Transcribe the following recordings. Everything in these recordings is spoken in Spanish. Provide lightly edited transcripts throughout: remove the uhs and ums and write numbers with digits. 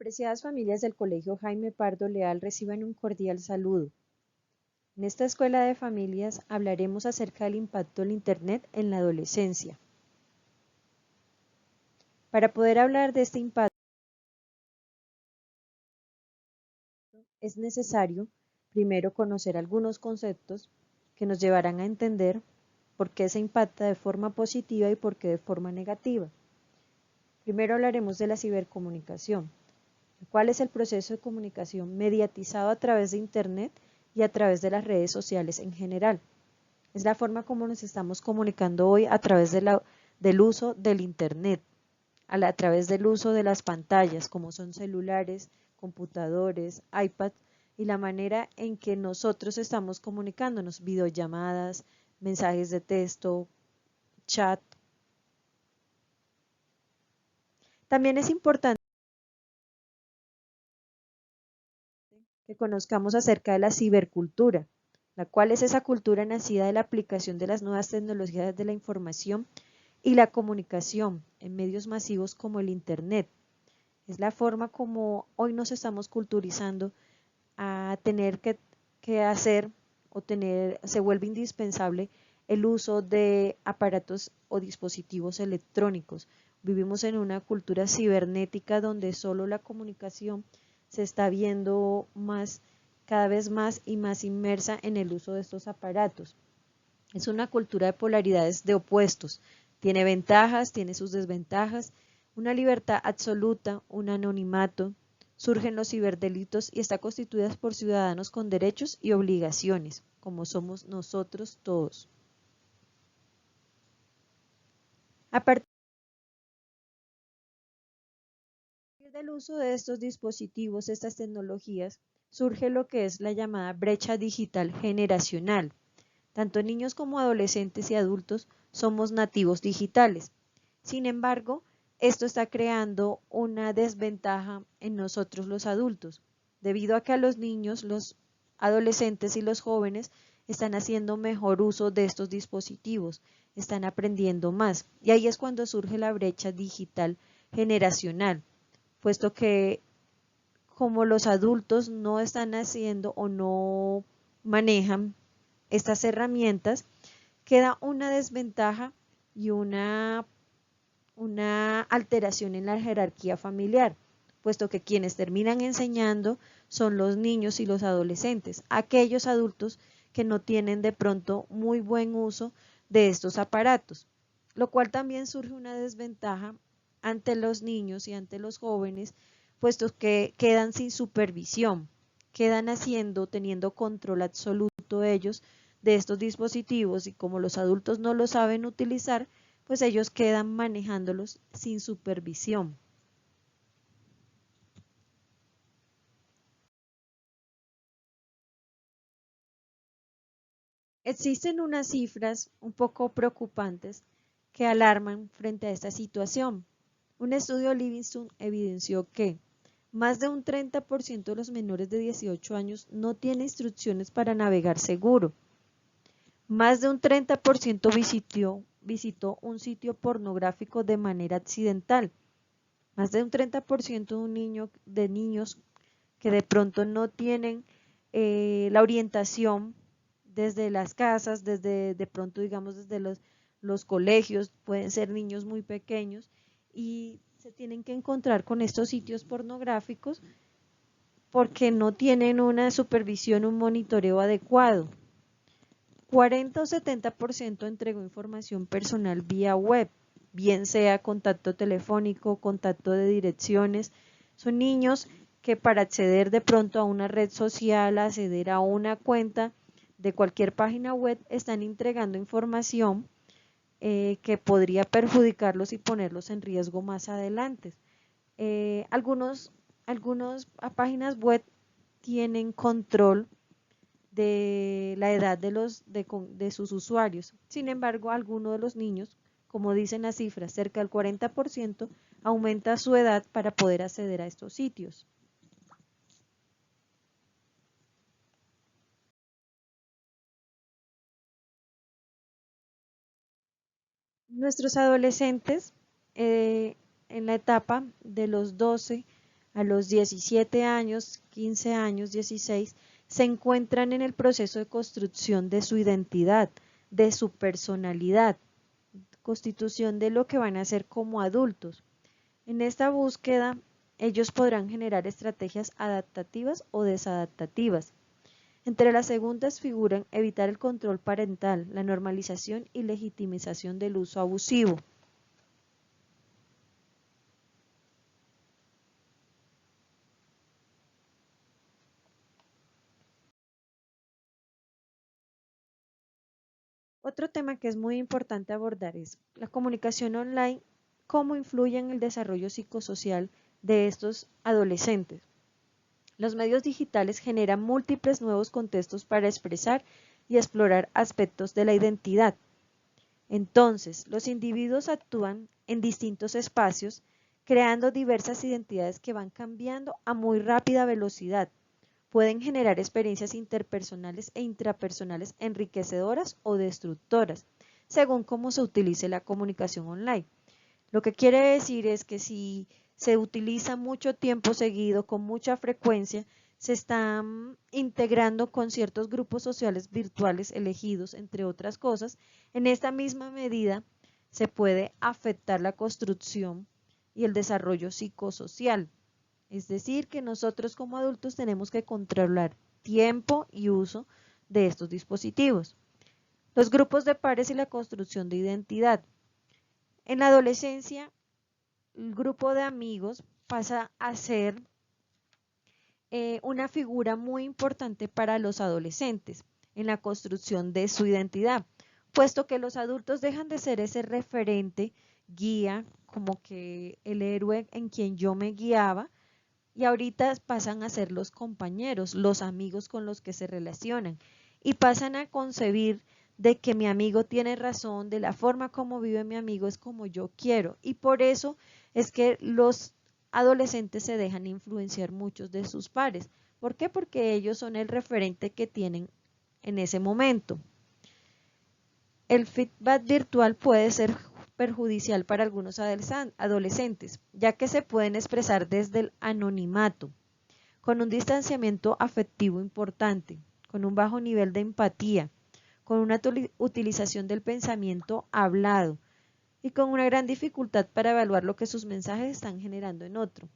Apreciadas familias del Colegio Jaime Pardo Leal, reciban un cordial saludo. En esta escuela de familias hablaremos acerca del impacto del Internet en la adolescencia. Para poder hablar de este impacto, es necesario primero conocer algunos conceptos que nos llevarán a entender por qué se impacta de forma positiva y por qué de forma negativa. Primero hablaremos de la cibercomunicación. ¿Cuál es el proceso de comunicación mediatizado a través de Internet y a través de las redes sociales en general? Es la forma como nos estamos comunicando hoy a través del uso del Internet, a través del uso de las pantallas, como son celulares, computadores, iPads, y la manera en que nosotros estamos comunicándonos, videollamadas, mensajes de texto, chat. También es importante que conozcamos acerca de la cibercultura, la cual es esa cultura nacida de la aplicación de las nuevas tecnologías de la información y la comunicación en medios masivos como el Internet. Es la forma como hoy nos estamos culturizando a tener que hacer o se vuelve indispensable el uso de aparatos o dispositivos electrónicos. Vivimos en una cultura cibernética donde solo la comunicación se está viendo cada vez más y más inmersa en el uso de estos aparatos. Es una cultura de polaridades de opuestos. Tiene ventajas, tiene sus desventajas, una libertad absoluta, un anonimato. Surgen los ciberdelitos y está constituida por ciudadanos con derechos y obligaciones, como somos nosotros todos. A partir del uso de estos dispositivos, estas tecnologías, surge lo que es la llamada brecha digital generacional. Tanto niños como adolescentes y adultos somos nativos digitales. Sin embargo, esto está creando una desventaja en nosotros los adultos, debido a que a los niños, los adolescentes y los jóvenes están haciendo mejor uso de estos dispositivos, están aprendiendo más. Y ahí es cuando surge la brecha digital generacional, puesto que como los adultos no están haciendo o no manejan estas herramientas, queda una desventaja y una alteración en la jerarquía familiar, puesto que quienes terminan enseñando son los niños y los adolescentes, aquellos adultos que no tienen de pronto muy buen uso de estos aparatos, lo cual también surge una desventaja ante los niños y ante los jóvenes, puesto que quedan sin supervisión, quedan teniendo control absoluto ellos de estos dispositivos, y como los adultos no lo saben utilizar, pues ellos quedan manejándolos sin supervisión. Existen unas cifras un poco preocupantes que alarman frente a esta situación. Un estudio de Livingston evidenció que más de un 30% de los menores de 18 años no tiene instrucciones para navegar seguro. Más de un 30% visitó un sitio pornográfico de manera accidental. Más de un 30% de niños que de pronto no tienen la orientación desde las casas, desde de pronto digamos desde los colegios, pueden ser niños muy pequeños y se tienen que encontrar con estos sitios pornográficos porque no tienen una supervisión, un monitoreo adecuado. 40 o 70% entregó información personal vía web, bien sea contacto telefónico, contacto de direcciones. Son niños que para acceder de pronto a una red social, acceder a una cuenta de cualquier página web, están entregando información que podría perjudicarlos y ponerlos en riesgo más adelante. Algunas páginas web tienen control de la edad de sus usuarios. Sin embargo, algunos de los niños, como dicen las cifras, cerca del 40% aumenta su edad para poder acceder a estos sitios. Nuestros adolescentes en la etapa de los 12 a los 17 años, 15 años, 16, se encuentran en el proceso de construcción de su identidad, de su personalidad, constitución de lo que van a ser como adultos. En esta búsqueda, ellos podrán generar estrategias adaptativas o desadaptativas. Entre las segundas figuran evitar el control parental, la normalización y legitimización del uso abusivo. Otro tema que es muy importante abordar es la comunicación online, cómo influye en el desarrollo psicosocial de estos adolescentes. Los medios digitales generan múltiples nuevos contextos para expresar y explorar aspectos de la identidad. Entonces, los individuos actúan en distintos espacios, creando diversas identidades que van cambiando a muy rápida velocidad. Pueden generar experiencias interpersonales e intrapersonales enriquecedoras o destructoras, según cómo se utilice la comunicación online. Lo que quiere decir es que si se utiliza mucho tiempo seguido, con mucha frecuencia, se están integrando con ciertos grupos sociales virtuales elegidos, entre otras cosas. En esta misma medida se puede afectar la construcción y el desarrollo psicosocial. Es decir, que nosotros como adultos tenemos que controlar tiempo y uso de estos dispositivos. Los grupos de pares y la construcción de identidad. En la adolescencia, el grupo de amigos pasa a ser una figura muy importante para los adolescentes en la construcción de su identidad, puesto que los adultos dejan de ser ese referente, guía, como que el héroe en quien yo me guiaba, y ahorita pasan a ser los compañeros, los amigos con los que se relacionan, y pasan a concebir de que mi amigo tiene razón, de la forma como vive mi amigo es como yo quiero, y por eso es que los adolescentes se dejan influenciar muchos de sus pares. ¿Por qué? Porque ellos son el referente que tienen en ese momento. El feedback virtual puede ser perjudicial para algunos adolescentes, ya que se pueden expresar desde el anonimato, con un distanciamiento afectivo importante, con un bajo nivel de empatía, con una utilización del pensamiento hablado y con una gran dificultad para evaluar lo que sus mensajes están generando en otro.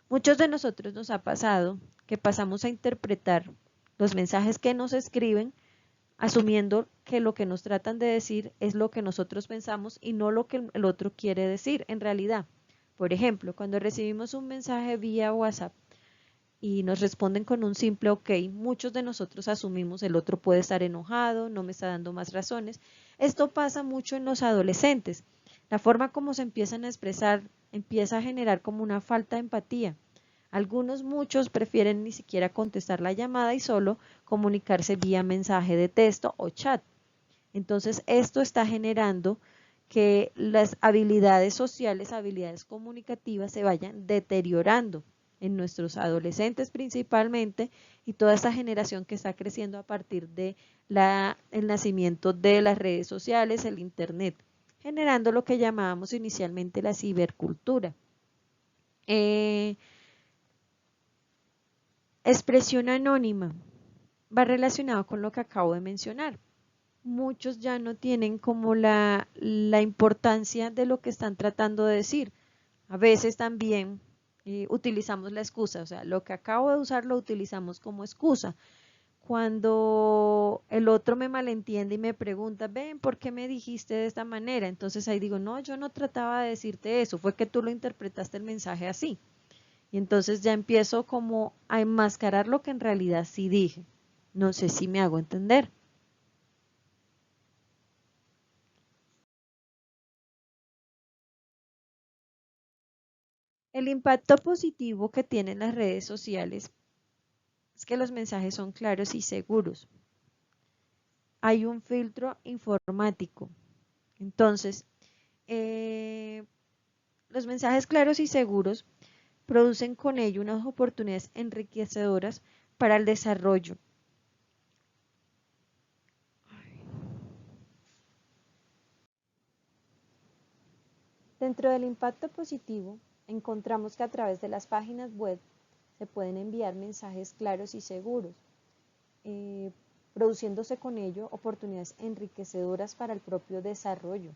Muchos de nosotros nos ha pasado que pasamos a interpretar los mensajes que nos escriben asumiendo que lo que nos tratan de decir es lo que nosotros pensamos y no lo que el otro quiere decir en realidad. Por ejemplo, cuando recibimos un mensaje vía WhatsApp y nos responden con un simple ok, muchos de nosotros asumimos el otro puede estar enojado, no me está dando más razones. Esto pasa mucho en los adolescentes. La forma como se empiezan a expresar empieza a generar como una falta de empatía. Muchos prefieren ni siquiera contestar la llamada y solo comunicarse vía mensaje de texto o chat. Entonces, esto está generando que las habilidades sociales, habilidades comunicativas se vayan deteriorando en nuestros adolescentes principalmente y toda esta generación que está creciendo a partir de el nacimiento de las redes sociales, el internet, generando lo que llamábamos inicialmente la cibercultura. Expresión anónima va relacionado con lo que acabo de mencionar. Muchos ya no tienen como la importancia de lo que están tratando de decir. A veces también utilizamos la excusa, o sea, lo que acabo de usar lo utilizamos como excusa. Cuando el otro me malentiende y me pregunta, ven, ¿por qué me dijiste de esta manera? Entonces ahí digo, no, yo no trataba de decirte eso, fue que tú lo interpretaste el mensaje así. Y entonces ya empiezo como a enmascarar lo que en realidad sí dije. No sé si me hago entender. El impacto positivo que tienen las redes sociales es que los mensajes son claros y seguros. Hay un filtro informático. Entonces, los mensajes claros y seguros producen con ello unas oportunidades enriquecedoras para el desarrollo. Dentro del impacto positivo encontramos que a través de las páginas web se pueden enviar mensajes claros y seguros, produciéndose con ello oportunidades enriquecedoras para el propio desarrollo,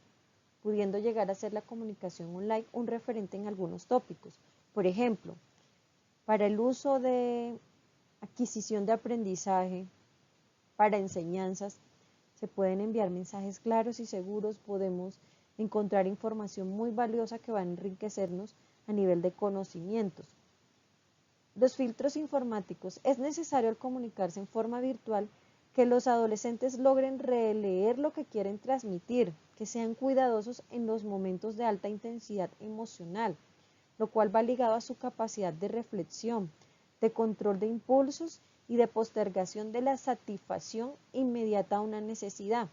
pudiendo llegar a ser la comunicación online un referente en algunos tópicos. Por ejemplo, para el uso de adquisición de aprendizaje, para enseñanzas, se pueden enviar mensajes claros y seguros, podemos encontrar información muy valiosa que va a enriquecernos a nivel de conocimientos. Los filtros informáticos. Es necesario al comunicarse en forma virtual que los adolescentes logren releer lo que quieren transmitir, que sean cuidadosos en los momentos de alta intensidad emocional, lo cual va ligado a su capacidad de reflexión, de control de impulsos y de postergación de la satisfacción inmediata a una necesidad.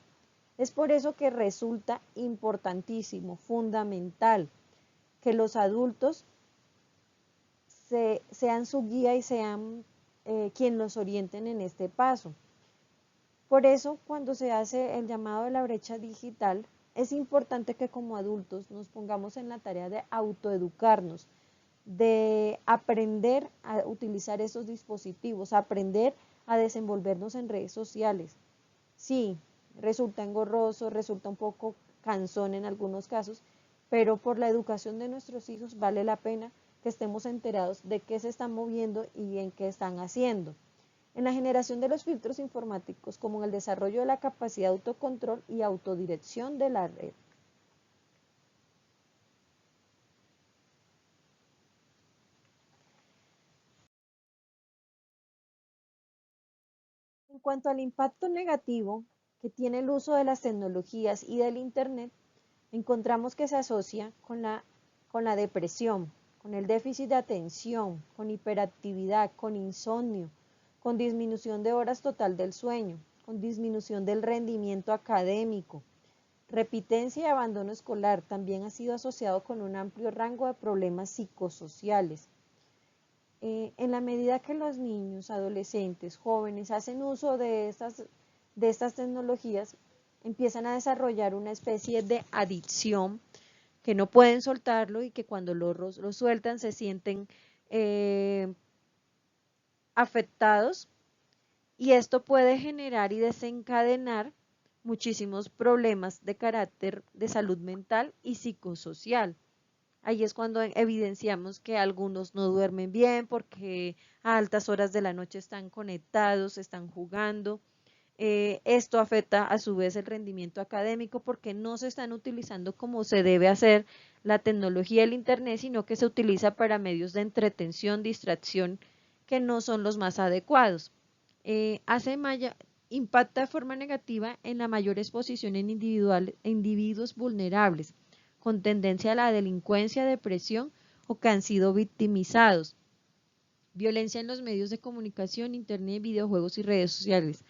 Es por eso que resulta importantísimo, fundamental, que los adultos sean su guía y sean quien los orienten en este paso. Por eso, cuando se hace el llamado de la brecha digital, es importante que como adultos nos pongamos en la tarea de autoeducarnos, de aprender a utilizar esos dispositivos, aprender a desenvolvernos en redes sociales. Sí, resulta engorroso, resulta un poco cansón en algunos casos, pero por la educación de nuestros hijos vale la pena que estemos enterados de qué se están moviendo y en qué están haciendo. En la generación de los filtros informáticos, como en el desarrollo de la capacidad de autocontrol y autodirección de la red. En cuanto al impacto negativo que tiene el uso de las tecnologías y del Internet, encontramos que se asocia con la depresión, con el déficit de atención, con hiperactividad, con insomnio, con disminución de horas total del sueño, con disminución del rendimiento académico, repitencia y abandono escolar. También ha sido asociado con un amplio rango de problemas psicosociales. En la medida que los niños, adolescentes, jóvenes hacen uso de estas tecnologías, empiezan a desarrollar una especie de adicción que no pueden soltarlo y que cuando lo sueltan se sienten afectados, y esto puede generar y desencadenar muchísimos problemas de carácter de salud mental y psicosocial. Ahí es cuando evidenciamos que algunos no duermen bien porque a altas horas de la noche están conectados, están jugando. Esto afecta a su vez el rendimiento académico porque no se están utilizando como se debe hacer la tecnología del Internet, sino que se utiliza para medios de entretención, distracción, que no son los más adecuados. Impacta de forma negativa en la mayor exposición en individuos vulnerables, con tendencia a la delincuencia, depresión o que han sido victimizados. Violencia en los medios de comunicación, internet, videojuegos y redes sociales.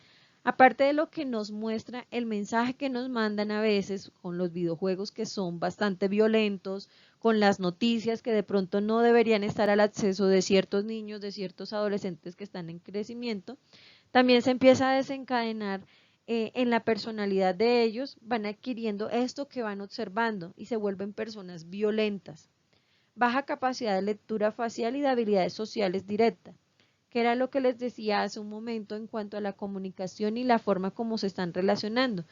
Aparte de lo que nos muestra el mensaje que nos mandan a veces con los videojuegos que son bastante violentos, con las noticias que de pronto no deberían estar al acceso de ciertos niños, de ciertos adolescentes que están en crecimiento, también se empieza a desencadenar en la personalidad de ellos, van adquiriendo esto que van observando y se vuelven personas violentas. Baja capacidad de lectura facial y de habilidades sociales directas, que era lo que les decía hace un momento en cuanto a la comunicación y la forma como se están relacionando.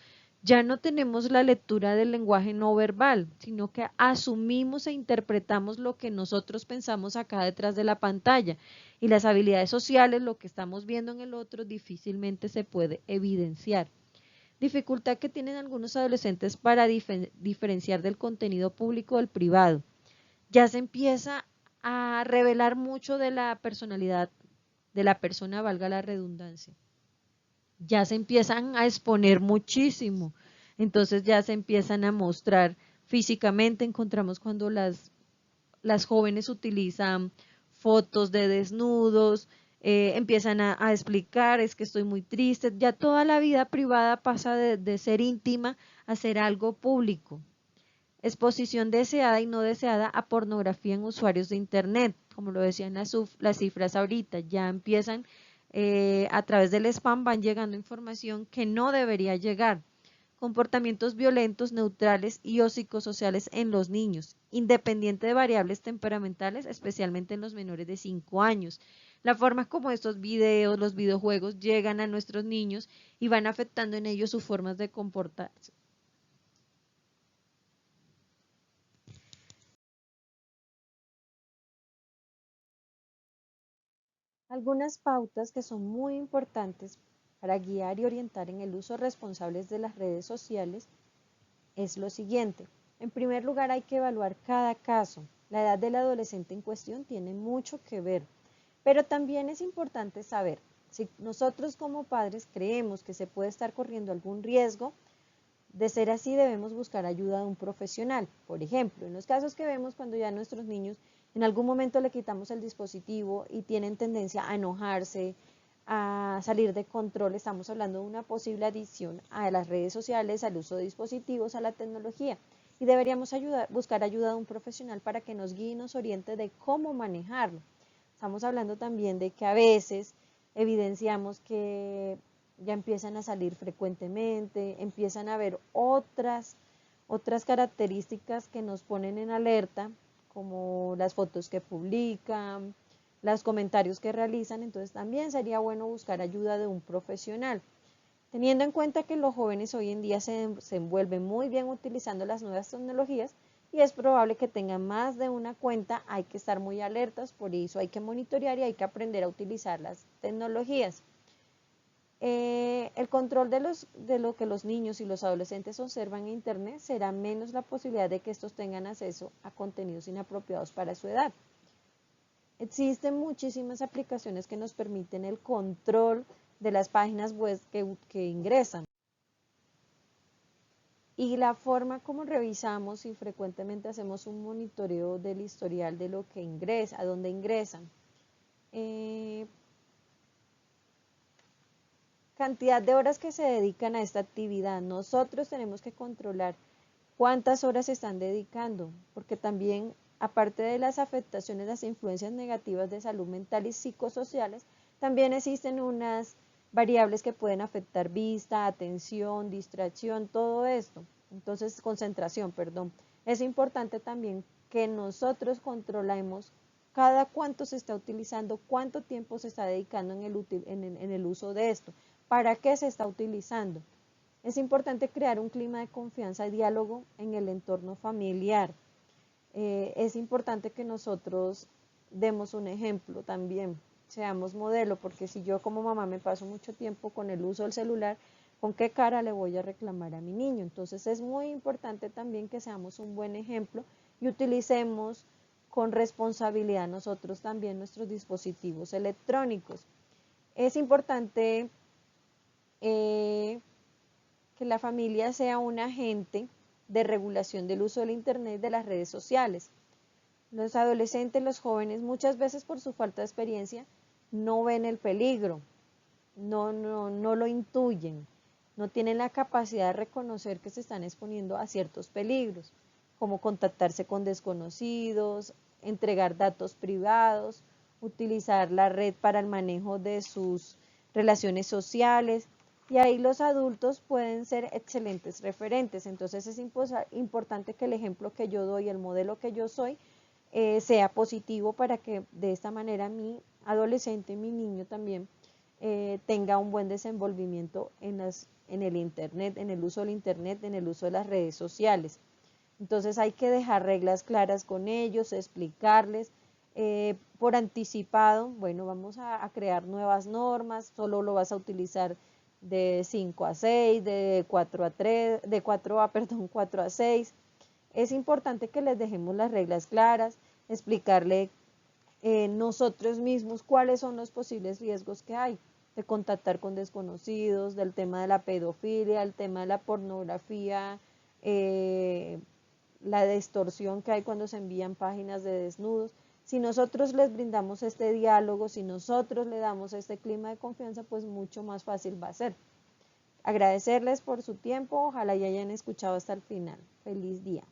Ya no tenemos la lectura del lenguaje no verbal, sino que asumimos e interpretamos lo que nosotros pensamos acá detrás de la pantalla, y las habilidades sociales, lo que estamos viendo en el otro, difícilmente se puede evidenciar. Dificultad que tienen algunos adolescentes para diferenciar del contenido público del privado. Ya se empieza a revelar mucho de la personalidad de la persona, valga la redundancia. Ya se empiezan a exponer muchísimo, entonces ya se empiezan a mostrar físicamente. Encontramos cuando las jóvenes utilizan fotos de desnudos, empiezan a explicar, es que estoy muy triste, ya toda la vida privada pasa de ser íntima a ser algo público. Exposición deseada y no deseada a pornografía en usuarios de Internet, como lo decían las cifras ahorita, ya empiezan a través del spam van llegando información que no debería llegar. comportamientos violentos, neutrales y o psicosociales en los niños, independiente de variables temperamentales, especialmente en los menores de 5 años. La forma como estos videos, los videojuegos llegan a nuestros niños y van afectando en ellos sus formas de comportarse. Algunas pautas que son muy importantes para guiar y orientar en el uso responsable de las redes sociales es lo siguiente. En primer lugar, hay que evaluar cada caso. La edad del adolescente en cuestión tiene mucho que ver, pero también es importante saber si nosotros como padres creemos que se puede estar corriendo algún riesgo. De ser así, debemos buscar ayuda de un profesional. Por ejemplo, en los casos que vemos cuando ya nuestros niños en algún momento le quitamos el dispositivo y tienen tendencia a enojarse, a salir de control, estamos hablando de una posible adicción a las redes sociales, al uso de dispositivos, a la tecnología. Y deberíamos buscar ayuda de un profesional para que nos guíe y nos oriente de cómo manejarlo. Estamos hablando también de que a veces evidenciamos que ya empiezan a salir frecuentemente, empiezan a haber otras características que nos ponen en alerta, como las fotos que publican, los comentarios que realizan. Entonces también sería bueno buscar ayuda de un profesional. Teniendo en cuenta que los jóvenes hoy en día se envuelven muy bien utilizando las nuevas tecnologías y es probable que tengan más de una cuenta, hay que estar muy alertas, por eso hay que monitorear y hay que aprender a utilizar las tecnologías. El control de lo que los niños y los adolescentes observan en Internet será menos la posibilidad de que estos tengan acceso a contenidos inapropiados para su edad. Existen muchísimas aplicaciones que nos permiten el control de las páginas web que ingresan. Y la forma como revisamos y frecuentemente hacemos un monitoreo del historial de lo que ingresa, a dónde ingresan. Cantidad de horas que se dedican a esta actividad. Nosotros tenemos que controlar cuántas horas se están dedicando, porque también, aparte de las afectaciones, las influencias negativas de salud mental y psicosociales, también existen unas variables que pueden afectar vista, atención, distracción, todo esto. Entonces, concentración, perdón. Es importante también que nosotros controlemos cada cuánto se está utilizando, cuánto tiempo se está dedicando en el uso de esto, para qué se está utilizando. Es importante crear un clima de confianza y diálogo en el entorno familiar. Es importante que nosotros demos un ejemplo también, seamos modelo, porque si yo como mamá me paso mucho tiempo con el uso del celular, ¿con qué cara le voy a reclamar a mi niño? Entonces es muy importante también que seamos un buen ejemplo y utilicemos con responsabilidad nosotros también nuestros dispositivos electrónicos. Es importante que la familia sea un agente de regulación del uso del Internet, de las redes sociales. Los adolescentes, los jóvenes, muchas veces por su falta de experiencia, no ven el peligro, no lo intuyen, no tienen la capacidad de reconocer que se están exponiendo a ciertos peligros, como contactarse con desconocidos, entregar datos privados, utilizar la red para el manejo de sus relaciones sociales, y ahí los adultos pueden ser excelentes referentes. Entonces es importante que el ejemplo que yo doy, el modelo que yo soy, sea positivo para que de esta manera mi adolescente, mi niño también tenga un buen desenvolvimiento en el Internet, en el uso del Internet, en el uso de las redes sociales. Entonces hay que dejar reglas claras con ellos, explicarles por anticipado, bueno, vamos a crear nuevas normas, solo lo vas a utilizar de 5 a 6, de 4 a 3, de 4 a, perdón, 4 a 6. Es importante que les dejemos las reglas claras, explicarle nosotros mismos cuáles son los posibles riesgos que hay de contactar con desconocidos, del tema de la pedofilia, el tema de la pornografía, la distorsión que hay cuando se envían páginas de desnudos. Si nosotros les brindamos este diálogo, si nosotros le damos este clima de confianza, pues mucho más fácil va a ser. Agradecerles por su tiempo, ojalá ya hayan escuchado hasta el final. Feliz día.